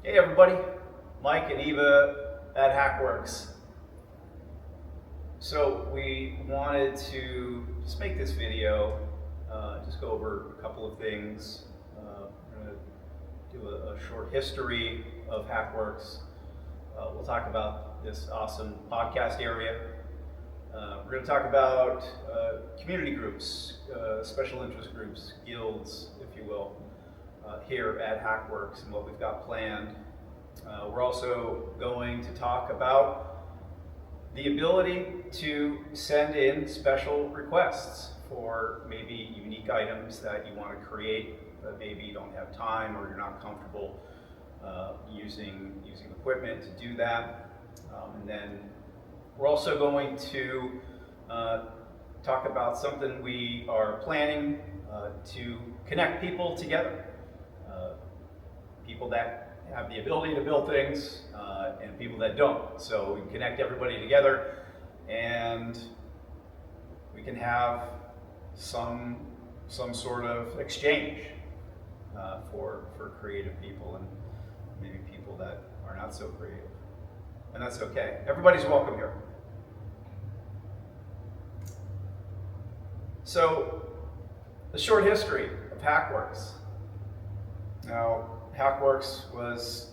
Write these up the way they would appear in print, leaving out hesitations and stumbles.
Hey everybody, Mike and Eva at Hackworks. So we wanted to just make this video, just go over a couple of things. We're going to do a short history of Hackworks. We'll talk about this awesome podcast area. We're going to talk about community groups, special interest groups, guilds, if you will, here at Hackworks and what we've got planned. We're also going to talk about the ability to send in special requests for maybe unique items that you want to create, but maybe you don't have time or you're not comfortable using equipment to do that. And then we're also going to talk about something we are planning to connect people together. People that have the ability to build things and people that don't. So we can connect everybody together and we can have some sort of exchange for creative people and maybe people that are not so creative. And that's okay. Everybody's welcome here. So, the short history of Hackworks. Now, Hackworks was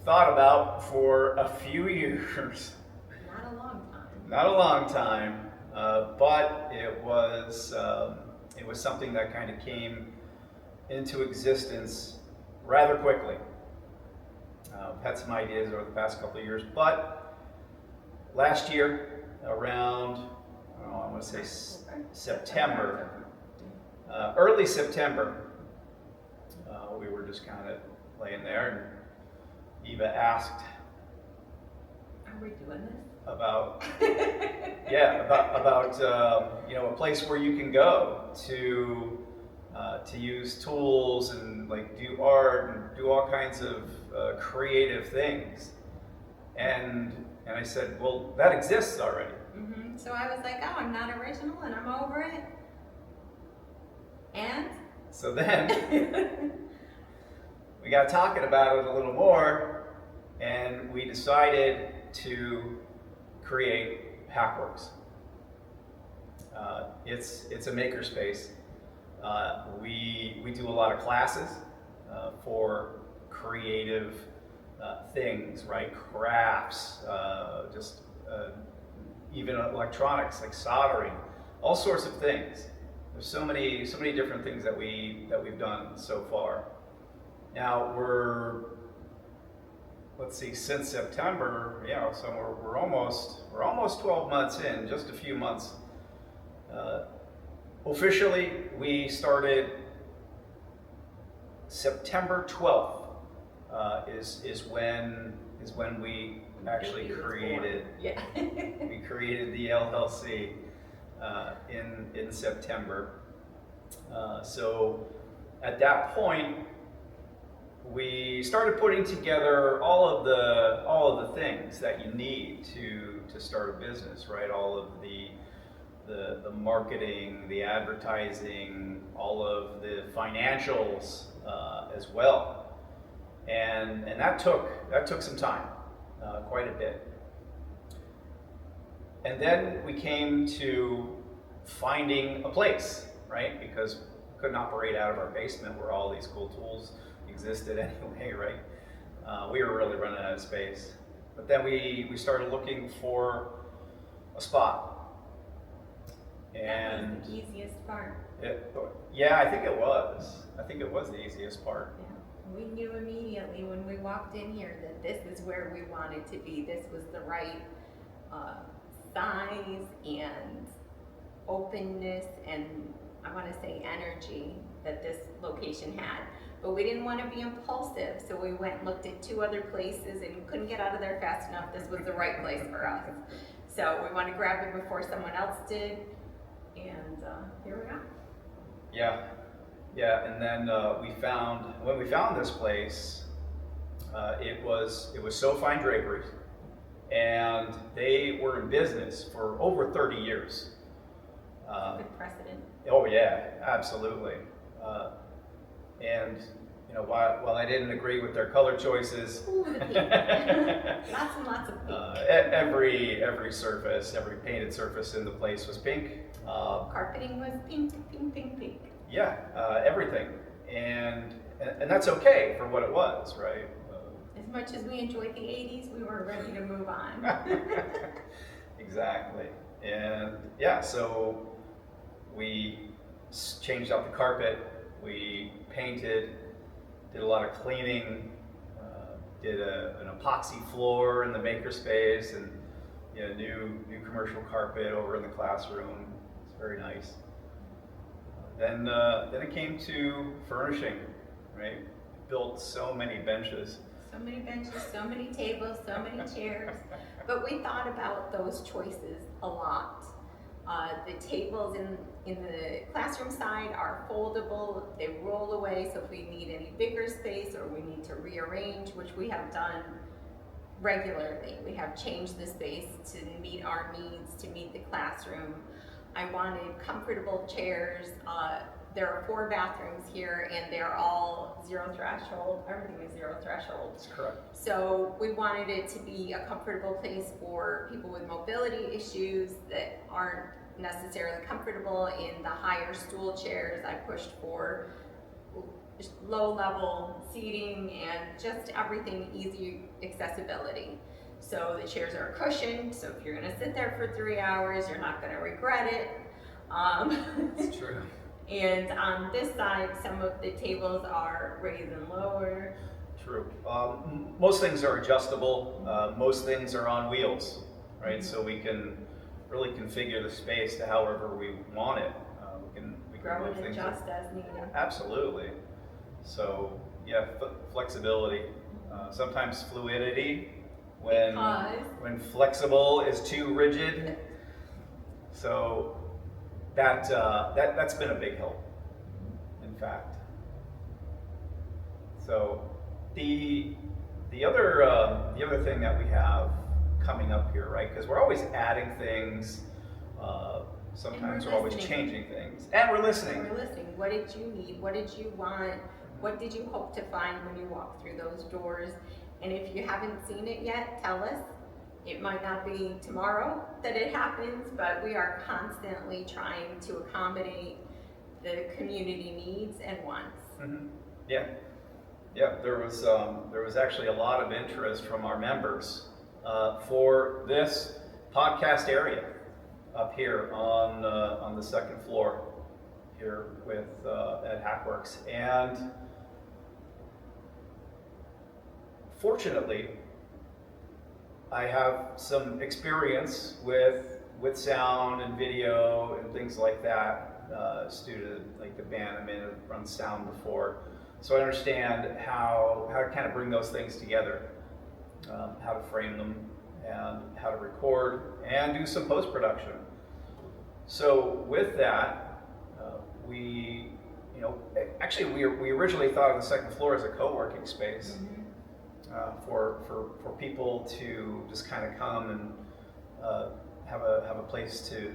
thought about for a few years. Not a long time. Not a long time, but it was something that kind of came into existence rather quickly. Had some ideas over the past couple of years, but last year, around, I want to say September, early September, we were just kind of laying there, and Eva asked, "Are we doing this?" About a place where you can go to use tools and like do art and do all kinds of creative things, and I said, well, that exists already. Mm-hmm. So I was like, oh, I'm not original and I'm over it. And So then we got talking about it a little more, and we decided to create Hackworks. It's a makerspace. We do a lot of classes for creative things, right? Crafts, even electronics like soldering, all sorts of things. There's so many different things that we've done so far. Now since September, so we're almost 12 months in, just a few months. Officially, we started September 12th. Is when we actually created. Yeah. We created the LLC in September. So at that point, we started putting together all of the things that you need to start a business, right? All of the marketing, the advertising, all of the financials as well. And that took some time, quite a bit. And then we came to finding a place, right? Because we couldn't operate out of our basement where all these cool tools existed anyway, right? We were really running out of space. But then we started looking for a spot. And that was the easiest part. I think it was. I think it was the easiest part. Yeah. We knew immediately when we walked in here that this is where we wanted to be. This was the right size and openness and I want to say energy that this location had. But we didn't want to be impulsive, so we went and looked at 2 other places and couldn't get out of there fast enough. This was the right place for us. So we wanted to grab it before someone else did, and here we are. Yeah, and then when we found this place, it was SoFine Draperies, and they were in business for over 30 years. Good precedent. Oh yeah, absolutely. And while I didn't agree with their color choices, Ooh, the pink. Lots and lots of pink. every surface, every painted surface in the place was pink. Carpeting was pink, pink, pink, pink. Yeah, everything, and that's okay for what it was, right? As much as we enjoyed the 80s, we were ready to move on. Exactly, and yeah, so we changed out the carpet, we painted, did a lot of cleaning, did an epoxy floor in the makerspace, and new commercial carpet over in the classroom. It's very nice. Then it came to furnishing, right? Built so many benches. So many benches, so many tables, so many chairs. But we thought about those choices a lot. The tables in the classroom side are foldable, they roll away, so if we need any bigger space or we need to rearrange, which we have done regularly, we have changed the space to meet our needs, to meet the classroom. I wanted comfortable chairs. There are 4 bathrooms here and they're all 0 threshold. Everything is 0 threshold. That's correct. So we wanted it to be a comfortable place for people with mobility issues that aren't necessarily comfortable in the higher stool chairs. I pushed for low level seating and just everything easy accessibility. So the chairs are cushioned, so if you're gonna sit there for 3 hours, you're not gonna regret it. It's true. And on this side, some of the tables are raised and lower. True. Most things are adjustable. Most things are on wheels, right? So we can really configure the space to however we want it. We can Grow move and things. adjust as needed. Absolutely. So yeah, flexibility. Sometimes fluidity when flexible is too rigid. So that's been a big help, in fact. So the other thing that we have coming up here, right? Because we're always adding things. Sometimes we're always changing things, and we're listening. We're listening. What did you need? What did you want? What did you hope to find when you walked through those doors? And if you haven't seen it yet, tell us. It might not be tomorrow that it happens, but we are constantly trying to accommodate the community needs and wants. Mm-hmm. Yeah. There was actually a lot of interest from our members for this podcast area up here on the second floor here at Hackworks, and fortunately, I have some experience with sound and video and things like that. Student like the band I'm in have run sound before, so I understand how to kind of bring those things together, how to frame them, and how to record and do some post-production. So with that, we originally thought of the second floor as a co-working space. Mm-hmm. For people to just kind of come and have a place to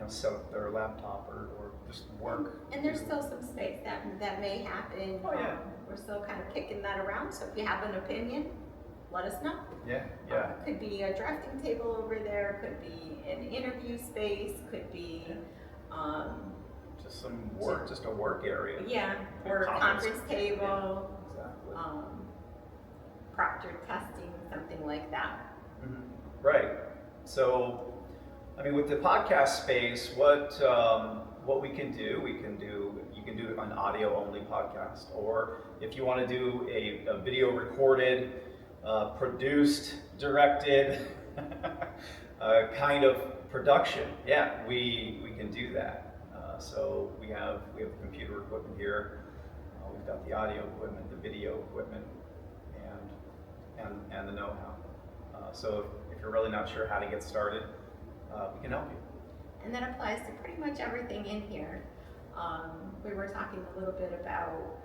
set up their laptop or just work. And there's still some space that may happen. Oh yeah. We're still kind of kicking that around. So if you have an opinion, let us know. Yeah. Could be a drafting table over there. Could be an interview space. Could be. Just some work, just a work area. Yeah, or a conference table. Yeah, exactly. Proctor testing, something like that. Mm-hmm. Right. So, I mean, with the podcast space, what we can do, you can do an audio-only podcast, or if you want to do a video recorded, produced, directed kind of production. Yeah, we can do that. So we have the computer equipment here. We've got the audio equipment, the video equipment, and the know-how. So if you're really not sure how to get started, we can help you. And that applies to pretty much everything in here. We were talking a little bit about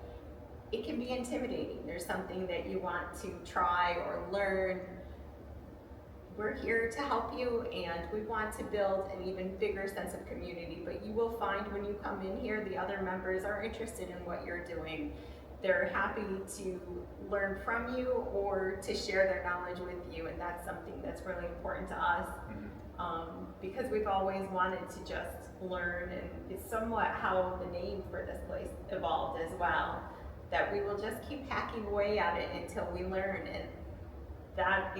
it can be intimidating. There's something that you want to try or learn. We're here to help you, and we want to build an even bigger sense of community, but you will find when you come in here, the other members are interested in what you're doing. they're happy to learn from you or to share their knowledge with you, and that's something that's really important to us. Because we've always wanted to just learn, and it's somewhat how the name for this place evolved as well, that we will just keep hacking away at it until we learn, and that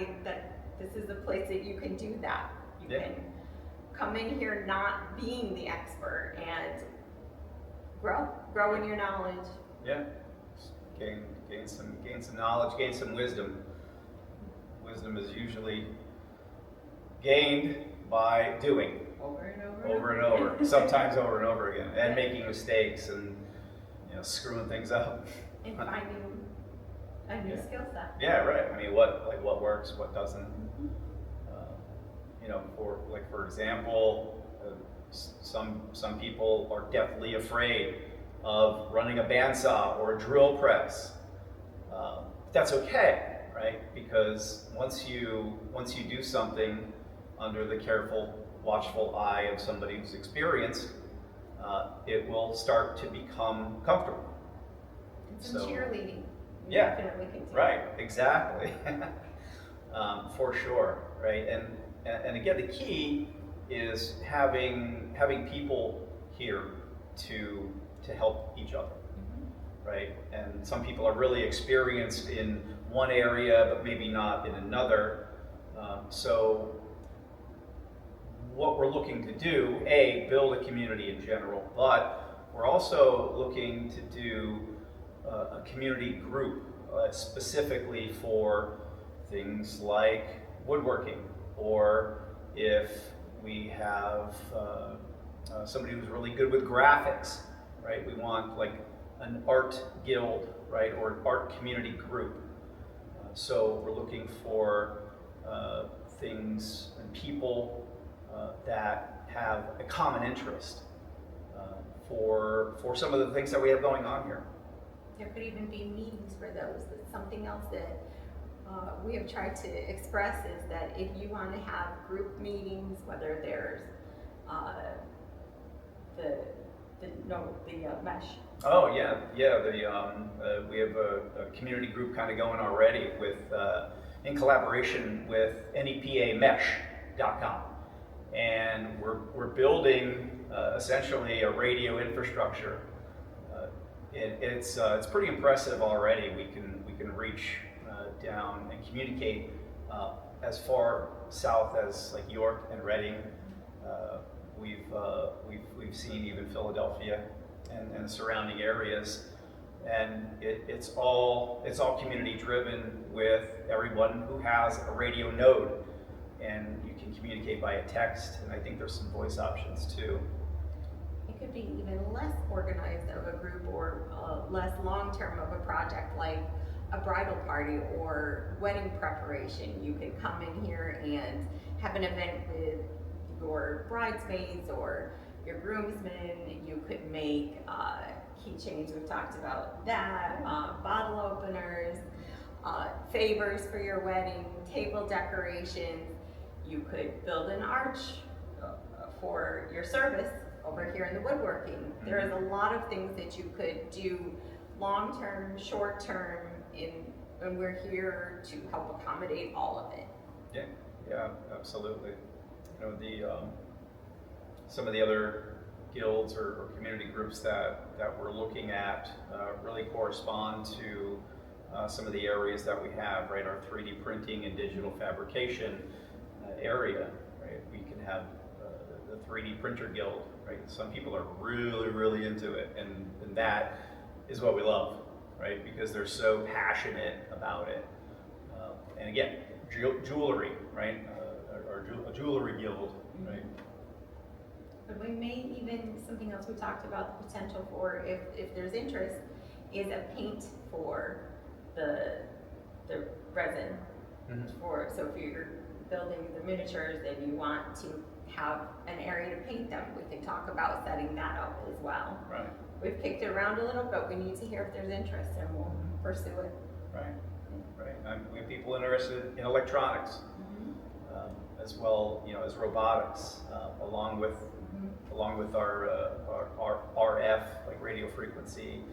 this is a place that you can do that. You Yeah. can come in here not being the expert and grow in your knowledge. Yeah, gain some knowledge, gain some wisdom. Wisdom is usually gained by doing Over and over and over, sometimes over and over again, and making mistakes and screwing things up. And finding a new Yeah. skill set. Yeah, right. I mean, what works, what doesn't. For example, some people are deathly afraid of running a bandsaw or a drill press. That's okay, right? Because once you do something under the careful, watchful eye of somebody who's experienced, it will start to become comfortable. And some cheerleading. You Yeah, definitely can do. right, exactly. For sure, right? And again, the key is having people here to help each other, right? And some people are really experienced in one area, but maybe not in another. So what we're looking to do, build a community in general, but we're also looking to do a community group specifically for things like woodworking, or if we have somebody who's really good with graphics, right? We want like an art guild, right, or an art community group. So we're looking for things and people that have a common interest for some of the things that we have going on here. There could even be meetings for those. That's something else that we have tried to express, is that if you want to have group meetings, whether there's the mesh. Oh yeah. We have a community group kind of going already with in collaboration with NEPAmesh.com, and we're building essentially a radio infrastructure. It's pretty impressive already. We can reach down and communicate as far south as like York and Reading. We've seen even Philadelphia and the surrounding areas, and it's all community driven with everyone who has a radio node, and you can communicate via text, and I think there's some voice options too. It could be even less organized of a group, or less long-term of a project, like a bridal party or wedding preparation. You could come in here and have an event with your bridesmaids or your groomsmen. You could make keychains, we've talked about that, bottle openers, favors for your wedding, table decorations. You could build an arch for your service over here in the woodworking. There is a lot of things that you could do long-term, short-term, and we're here to help accommodate all of it. Yeah, absolutely. Some of the other guilds or community groups that we're looking at really correspond to some of the areas that we have, right? Our 3D printing and digital fabrication area, right? We can have the 3D printer guild, right? Some people are really into it, and that is what we love, right? Because they're so passionate about it. And again, jewelry, right? A jewelry guild, right? But we may even, something else we talked about, the potential for, if there's interest, is a paint for the resin. So if you're building the miniatures and you want to have an area to paint them, we can talk about setting that up as well. Right. We've kicked it around a little, but we need to hear if there's interest, and we'll pursue it. Right. We have people interested in electronics, as well, as robotics, along with our RF, like radio frequency,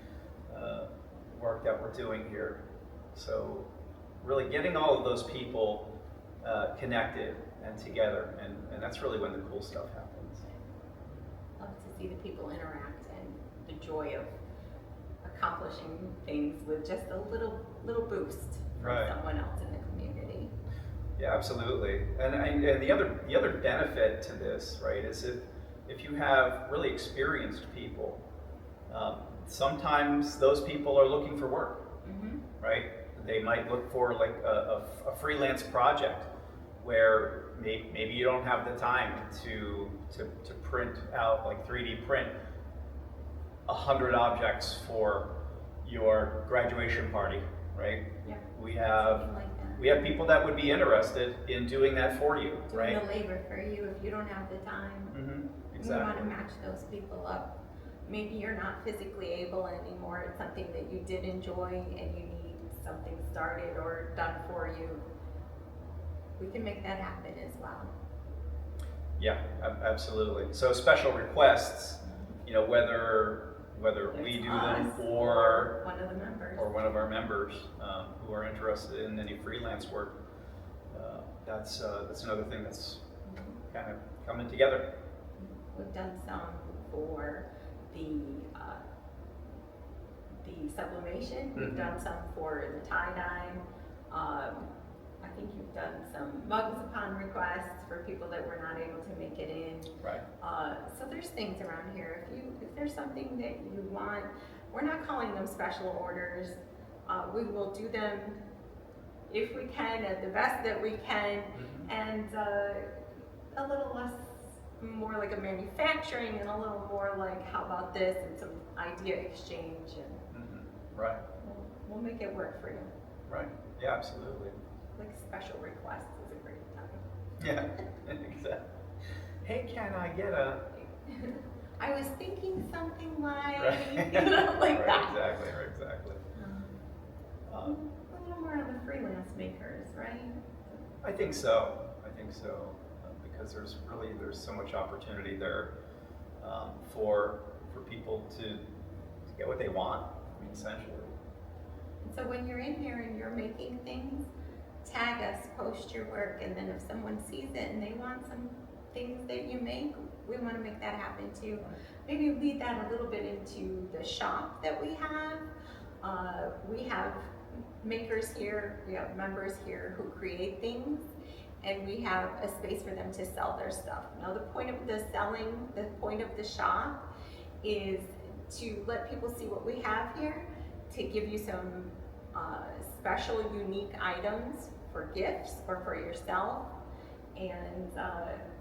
work that we're doing here. So really getting all of those people connected and together, and that's really when the cool stuff happens. Love to see the people interact and the joy of accomplishing things with just a little boost from Right. someone else in the community. Yeah, absolutely. And the other benefit to this, right, is if you have really experienced people, sometimes those people are looking for work, Mm-hmm. right? They might look for like a freelance project where maybe you don't have the time to print out, like 3D print 100 objects for your graduation party, right? Yeah. We have Something like that. we have people that would be interested in doing that for you, Doing right? the labor for you if you don't have the time. Mm-hmm. We want to Exactly. match those people up. Maybe you're not physically able anymore. It's something that you did enjoy and you need something started or done for you. We can make that happen as well. Yeah, absolutely. So special requests, you know, whether we It's do them us or one of the members. one of our members who are interested in any freelance work, that's another thing that's kind of coming together. We've done some for the sublimation. We've Mhm. done some for the tie-dye. I think you've done some mugs upon request for people that were not able to make it in. Right. So there's things around here. If there's something that you want, we're not calling them special orders. We will do them if we can at the best that we can, Mhm. and a little less, more like a manufacturing, and a little more like how about this, and some idea exchange, and Mhm. Right. we'll make it work for you. Right. Yeah, absolutely. Like special requests is a great time. Yeah. Exactly. Hey, can I get a? I was thinking something like, Right. you know, like Right, that. exactly. Right, exactly. A little more on the freelance makers, right? I think so. Because there's so much opportunity there for people to get what they want. I mean, essentially. And so when you're in here and you're making things, tag us, post your work, and then if someone sees it and they want some things that you make, we want to make that happen too. Maybe lead that a little bit into the shop that we have. We have makers here, we have members here who create things, and we have a space for them to sell their stuff. Now the point of the point of the shop is to let people see what we have here, to give you some special, unique items for gifts or for yourself. And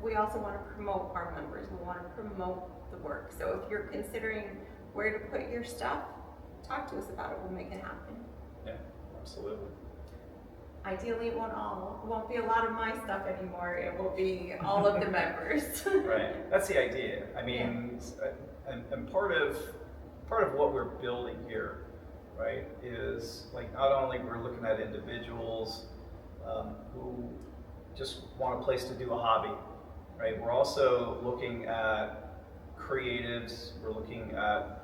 we also want to promote our members. We want to promote the work. So if you're considering where to put your stuff, talk to us about it. We'll make it happen. Yeah, absolutely. Ideally, it won't be a lot of my stuff anymore. It will be all of the members. Right. That's the idea. I mean, and part of what we're building here, right, is like not only we're looking at individuals who just want a place to do a hobby, right? We're also looking at creatives. We're looking at,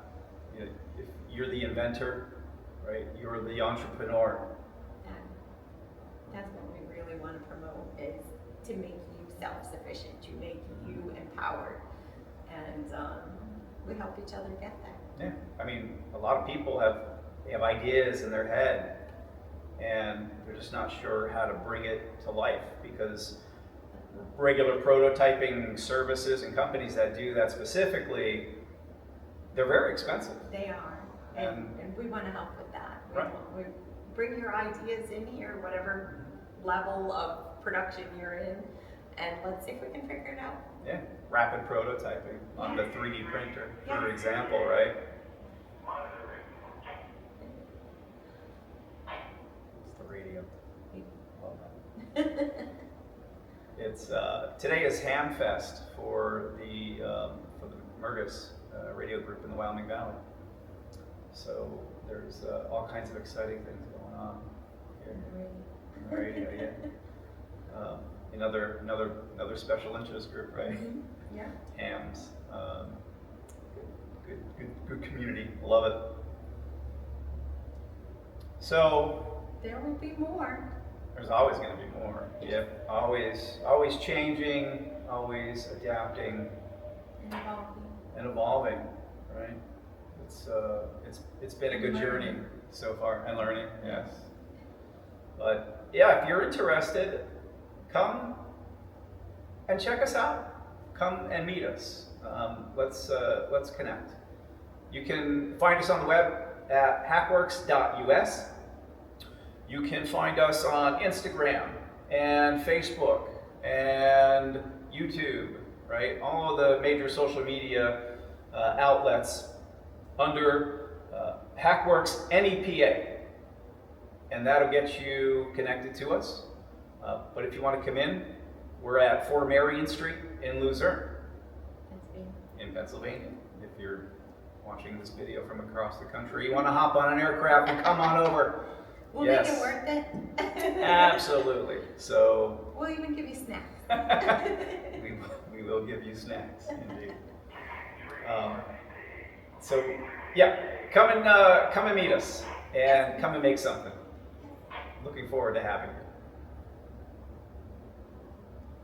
you know, if you're the inventor, right? You're the entrepreneur. That's what we really want to promote, is to make you self-sufficient, to make you empowered, and we help each other get there. Yeah, I mean, a lot of people have ideas in their head, and they're just not sure how to bring it to life, because regular prototyping services and companies that do that specifically, they're very expensive. They are, and we want to help with that. Right. We bring your ideas in here, whatever level of production you're in, and let's see if we can figure it out. Yeah, rapid prototyping on the 3D printer, for Yeah. example, right? It's the radio. Love that. It's today is Hamfest for the Murgus radio group in the Wyoming Valley. So there's all kinds of exciting things going on here in the radio. Yeah. Another special interest group, right? Mhm. Yeah. Hams. Good community. Love it. So There will be more. there's always going to be more. Yep. Always changing, always adapting And evolving. and evolving. Right. It's been a good journey so far, and learning. Yes. But yeah, if you're interested, come and check us out. Come and meet us. Let's connect. You can find us on the web at hackworks.us. You can find us on Instagram and Facebook and YouTube, right? All of the major social media outlets under Hackworks NEPA. And that'll get you connected to us. But if you want to come in, we're at 4 Marion Street in Luzerne, in Pennsylvania. If you're watching this video from across the country, you want to hop on an aircraft and come on over. We'll Yes. make it worth it. Absolutely. So We'll even give you snacks. we will give you snacks, indeed. So yeah, come and meet us and come and make something. Looking forward to having you.